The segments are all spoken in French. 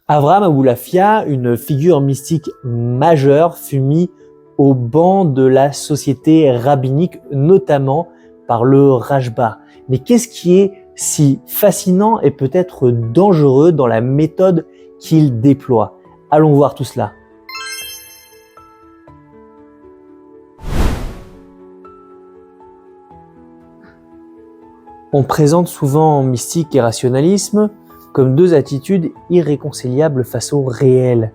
Avraham Aboulafia, une figure mystique majeure, fut mis au banc de la société rabbinique, notamment par le Rashba. Mais qu'est-ce qui est si fascinant et peut-être dangereux dans la méthode qu'il déploie? Allons voir tout cela. On présente souvent mystique et rationalisme comme deux attitudes irréconciliables face au réel.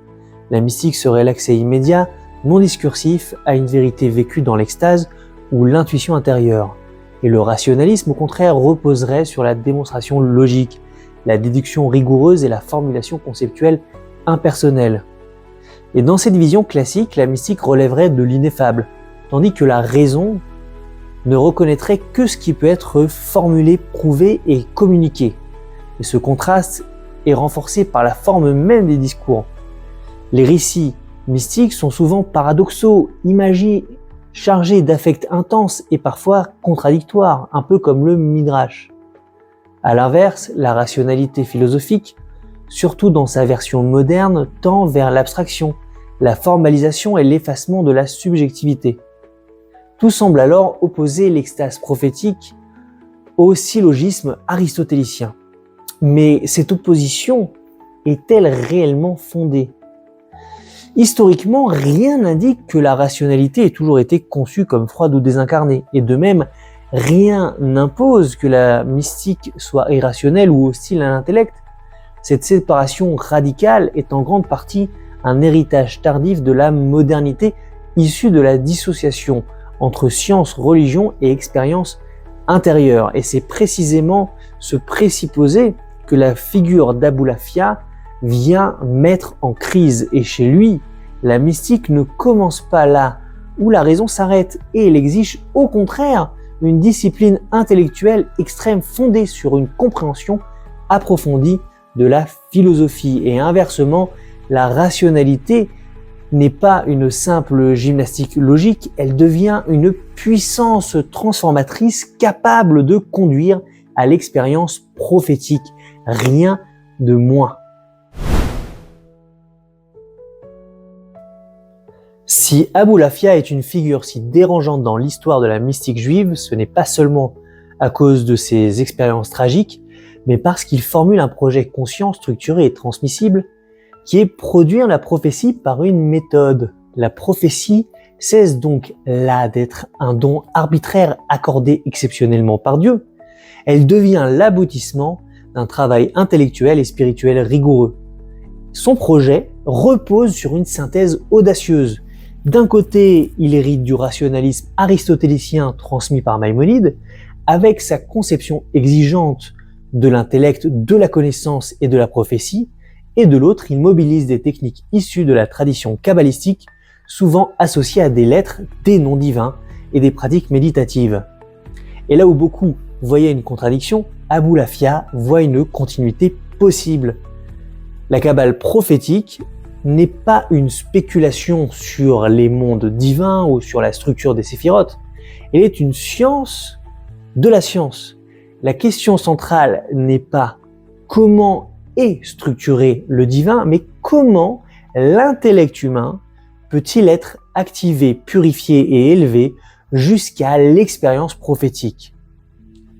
La mystique serait l'accès immédiat, non discursif, à une vérité vécue dans l'extase ou l'intuition intérieure. Et le rationalisme, au contraire, reposerait sur la démonstration logique, la déduction rigoureuse et la formulation conceptuelle impersonnelle. Et dans cette vision classique, la mystique relèverait de l'ineffable, tandis que la raison ne reconnaîtrait que ce qui peut être formulé, prouvé et communiqué. Et ce contraste est renforcé par la forme même des discours. Les récits mystiques sont souvent paradoxaux, imagés, chargés d'affects intenses et parfois contradictoires, un peu comme le Midrash. À l'inverse, la rationalité philosophique, surtout dans sa version moderne, tend vers l'abstraction, la formalisation et l'effacement de la subjectivité. Tout semble alors opposer l'extase prophétique au syllogisme aristotélicien. Mais cette opposition est-elle réellement fondée? Historiquement, rien n'indique que la rationalité ait toujours été conçue comme froide ou désincarnée. Et de même, rien n'impose que la mystique soit irrationnelle ou hostile à l'intellect. Cette séparation radicale est en grande partie un héritage tardif de la modernité issu de la dissociation entre science, religion et expérience intérieure. Et c'est précisément ce présupposé que la figure d'Aboulafia vient mettre en crise. Et chez lui, la mystique ne commence pas là où la raison s'arrête, et elle exige au contraire une discipline intellectuelle extrême fondée sur une compréhension approfondie de la philosophie. Et inversement, la rationalité n'est pas une simple gymnastique logique, elle devient une puissance transformatrice capable de conduire à l'expérience prophétique, rien de moins. Si Aboulafia est une figure si dérangeante dans l'histoire de la mystique juive, ce n'est pas seulement à cause de ses expériences tragiques, mais parce qu'il formule un projet conscient, structuré et transmissible, qui est produire la prophétie par une méthode. La prophétie cesse donc là d'être un don arbitraire accordé exceptionnellement par Dieu. Elle devient l'aboutissement d'un travail intellectuel et spirituel rigoureux. Son projet repose sur une synthèse audacieuse. D'un côté, il hérite du rationalisme aristotélicien transmis par Maïmonide, avec sa conception exigeante de l'intellect, de la connaissance et de la prophétie, et de l'autre, il mobilise des techniques issues de la tradition kabbalistique, souvent associées à des lettres, des noms divins et des pratiques méditatives. Et là où beaucoup voyaient une contradiction, Aboulafia voit une continuité possible. La Kabbale prophétique n'est pas une spéculation sur les mondes divins ou sur la structure des séphirotes. Elle est une science de la science. La question centrale n'est pas comment est structuré le divin, mais comment l'intellect humain peut-il être activé, purifié et élevé jusqu'à l'expérience prophétique.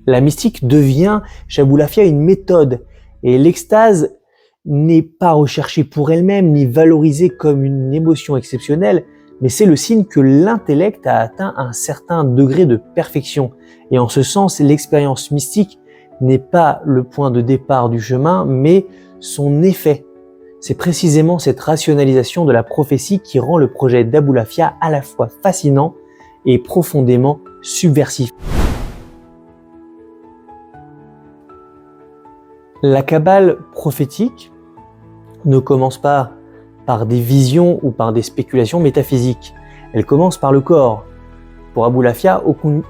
La mystique devient chez Aboulafia une méthode, et l'extase n'est pas recherchée pour elle-même ni valorisée comme une émotion exceptionnelle, mais c'est le signe que l'intellect a atteint un certain degré de perfection. Et en ce sens, l'expérience mystique n'est pas le point de départ du chemin, mais son effet. C'est précisément cette rationalisation de la prophétie qui rend le projet d'Aboulafia à la fois fascinant et profondément subversif. La Kabbale prophétique ne commence pas par des visions ou par des spéculations métaphysiques. Elle commence par le corps. Pour Aboulafia,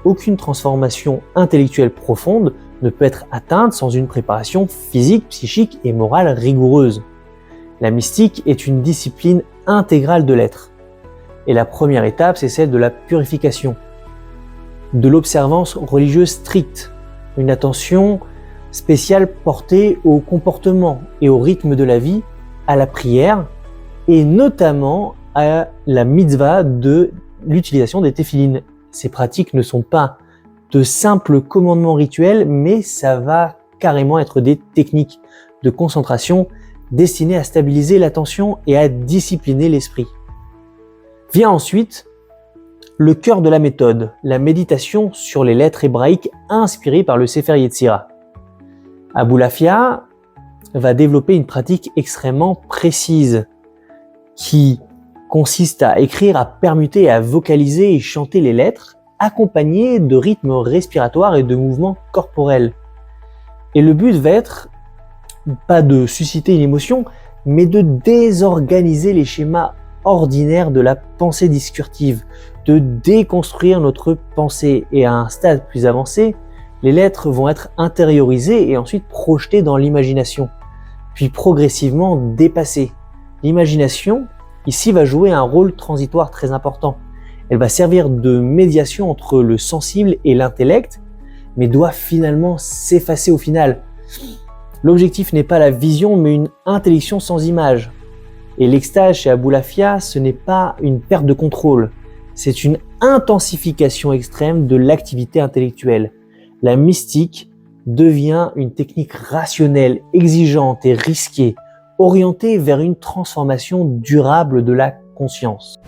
aucune transformation intellectuelle profonde ne peut être atteinte sans une préparation physique, psychique et morale rigoureuse. La mystique est une discipline intégrale de l'être. Et la première étape, c'est celle de la purification, de l'observance religieuse stricte, une attention spéciale portée au comportement et au rythme de la vie, à la prière et notamment à la mitzvah de l'utilisation des téphilines. Ces pratiques ne sont pas de simples commandements rituels, mais ça va carrément être des techniques de concentration destinées à stabiliser l'attention et à discipliner l'esprit. Vient ensuite le cœur de la méthode, la méditation sur les lettres hébraïques inspirée par le Sefer Yetzira. Aboulafia va développer une pratique extrêmement précise qui consiste à écrire, à permuter, à vocaliser et chanter les lettres accompagnées de rythmes respiratoires et de mouvements corporels. Et le but va être pas de susciter une émotion, mais de désorganiser les schémas ordinaires de la pensée discursive, de déconstruire notre pensée. Et à un stade plus avancé, les lettres vont être intériorisées et ensuite projetées dans l'imagination, puis progressivement dépassées. L'imagination, ici, va jouer un rôle transitoire très important. Elle va servir de médiation entre le sensible et l'intellect, mais doit finalement s'effacer au final. L'objectif n'est pas la vision, mais une intellection sans image. Et l'extase chez Aboulafia, ce n'est pas une perte de contrôle, c'est une intensification extrême de l'activité intellectuelle. La mystique devient une technique rationnelle, exigeante et risquée, orientée vers une transformation durable de la conscience.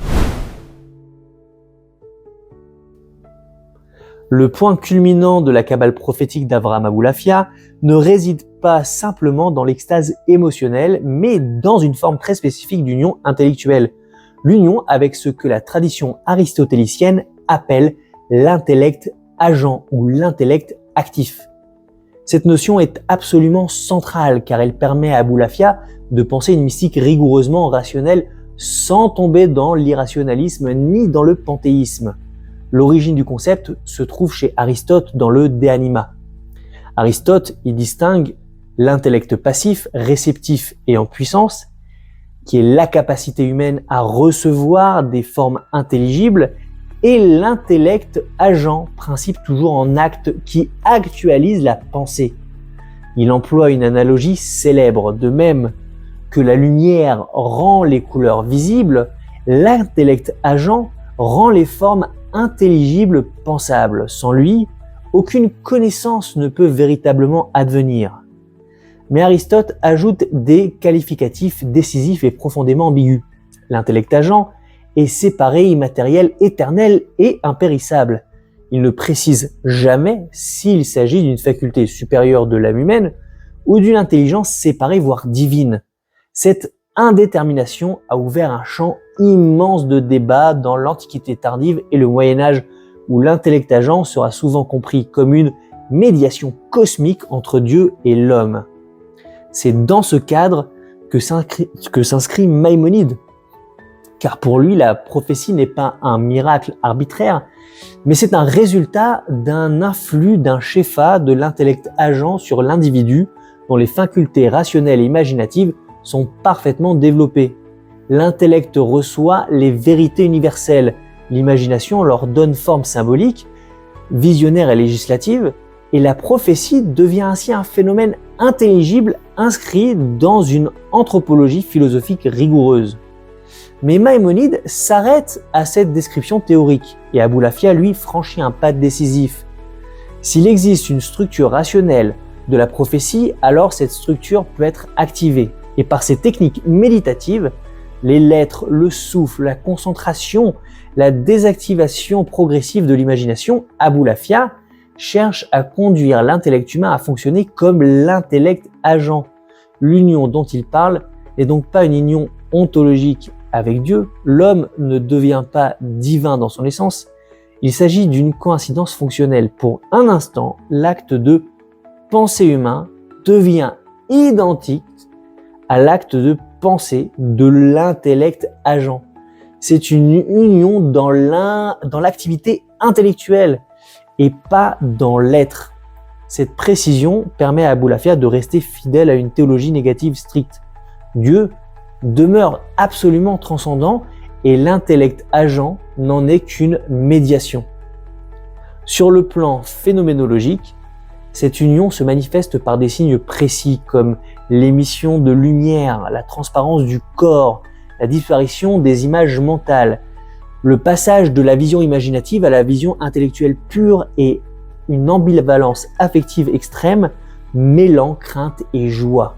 Le point culminant de la Kabbale prophétique d'Avraham Aboulafia ne réside pas simplement dans l'extase émotionnelle, mais dans une forme très spécifique d'union intellectuelle. L'union avec ce que la tradition aristotélicienne appelle l'intellect agent ou l'intellect actif. Cette notion est absolument centrale car elle permet à Aboulafia de penser une mystique rigoureusement rationnelle sans tomber dans l'irrationalisme ni dans le panthéisme. L'origine du concept se trouve chez Aristote dans le De Anima. Aristote y distingue l'intellect passif, réceptif et en puissance, qui est la capacité humaine à recevoir des formes intelligibles, et l'intellect agent, principe toujours en acte, qui actualise la pensée. Il emploie une analogie célèbre, de même que la lumière rend les couleurs visibles, l'intellect agent rend les formes intelligible, pensable. Sans lui, aucune connaissance ne peut véritablement advenir. Mais Aristote ajoute des qualificatifs décisifs et profondément ambigus. L'intellect agent est séparé, immatériel, éternel et impérissable. Il ne précise jamais s'il s'agit d'une faculté supérieure de l'âme humaine ou d'une intelligence séparée, voire divine. Cette indétermination a ouvert un champ immense de débats dans l'Antiquité tardive et le Moyen-Âge, où l'intellect agent sera souvent compris comme une médiation cosmique entre Dieu et l'homme. C'est dans ce cadre que s'inscrit Maïmonide, car pour lui, la prophétie n'est pas un miracle arbitraire, mais c'est un résultat d'un influx d'un shefa de l'intellect agent sur l'individu, dont les facultés rationnelles et imaginatives sont parfaitement développées. L'intellect reçoit les vérités universelles, l'imagination leur donne forme symbolique, visionnaire et législative, et la prophétie devient ainsi un phénomène intelligible inscrit dans une anthropologie philosophique rigoureuse. Mais Maïmonide s'arrête à cette description théorique, et Aboulafia, lui, franchit un pas décisif. S'il existe une structure rationnelle de la prophétie, alors cette structure peut être activée. Et par ces techniques méditatives, les lettres, le souffle, la concentration, la désactivation progressive de l'imagination, Aboulafia cherche à conduire l'intellect humain à fonctionner comme l'intellect agent. L'union dont il parle n'est donc pas une union ontologique avec Dieu. L'homme ne devient pas divin dans son essence. Il s'agit d'une coïncidence fonctionnelle. Pour un instant, l'acte de penser humain devient identique à l'acte de pensée de l'intellect agent. C'est une union dans l'activité intellectuelle et pas dans l'être. Cette précision permet à Aboulafia de rester fidèle à une théologie négative stricte. Dieu demeure absolument transcendant et l'intellect agent n'en est qu'une médiation. Sur le plan phénoménologique, Cette union se manifeste par des signes précis comme l'émission de lumière, la transparence du corps, la disparition des images mentales, le passage de la vision imaginative à la vision intellectuelle pure et une ambivalence affective extrême mêlant crainte et joie.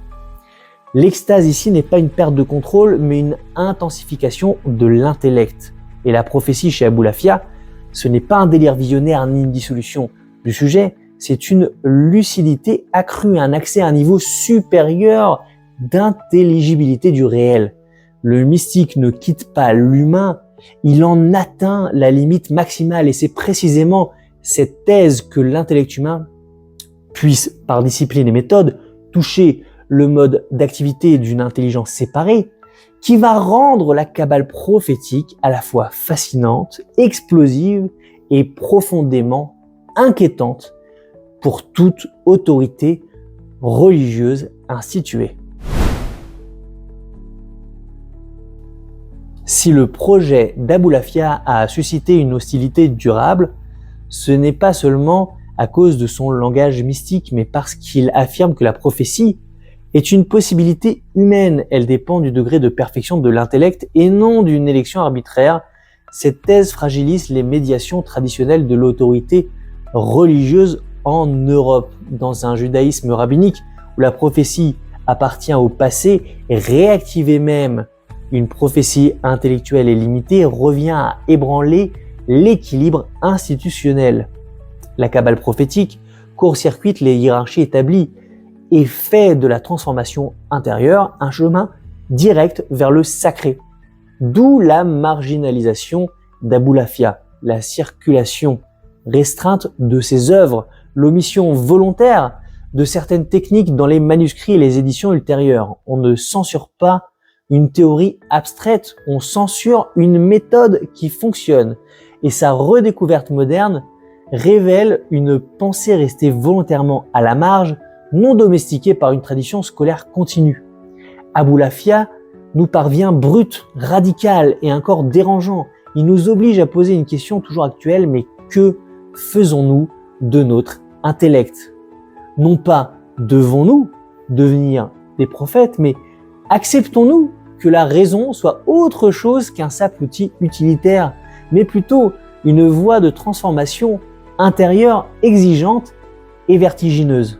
L'extase ici n'est pas une perte de contrôle, mais une intensification de l'intellect. Et la prophétie chez Aboulafia, ce n'est pas un délire visionnaire ni une dissolution du sujet, c'est une lucidité accrue, un accès à un niveau supérieur d'intelligibilité du réel. Le mystique ne quitte pas l'humain, il en atteint la limite maximale et c'est précisément cette thèse que l'intellect humain puisse, par discipline et méthode, toucher le mode d'activité d'une intelligence séparée, qui va rendre la Kabbale prophétique à la fois fascinante, explosive et profondément inquiétante pour toute autorité religieuse instituée. Si le projet d'Aboulafia a suscité une hostilité durable, ce n'est pas seulement à cause de son langage mystique, mais parce qu'il affirme que la prophétie est une possibilité humaine. Elle dépend du degré de perfection de l'intellect et non d'une élection arbitraire. Cette thèse fragilise les médiations traditionnelles de l'autorité religieuse en Europe. Dans un judaïsme rabbinique où la prophétie appartient au passé, réactiver même une prophétie intellectuelle et limitée revient à ébranler l'équilibre institutionnel. La Kabbale prophétique court-circuite les hiérarchies établies et fait de la transformation intérieure un chemin direct vers le sacré. D'où la marginalisation d'Aboulafia, la circulation restreinte de ses œuvres, l'omission volontaire de certaines techniques dans les manuscrits et les éditions ultérieures. On ne censure pas une théorie abstraite, on censure une méthode qui fonctionne. Et sa redécouverte moderne révèle une pensée restée volontairement à la marge, non domestiquée par une tradition scolaire continue. Aboulafia nous parvient brut, radical et encore dérangeant. Il nous oblige à poser une question toujours actuelle, mais que faisons-nous de notre intellect? Non pas devons-nous devenir des prophètes, mais acceptons-nous que la raison soit autre chose qu'un simple outil utilitaire, mais plutôt une voie de transformation intérieure exigeante et vertigineuse.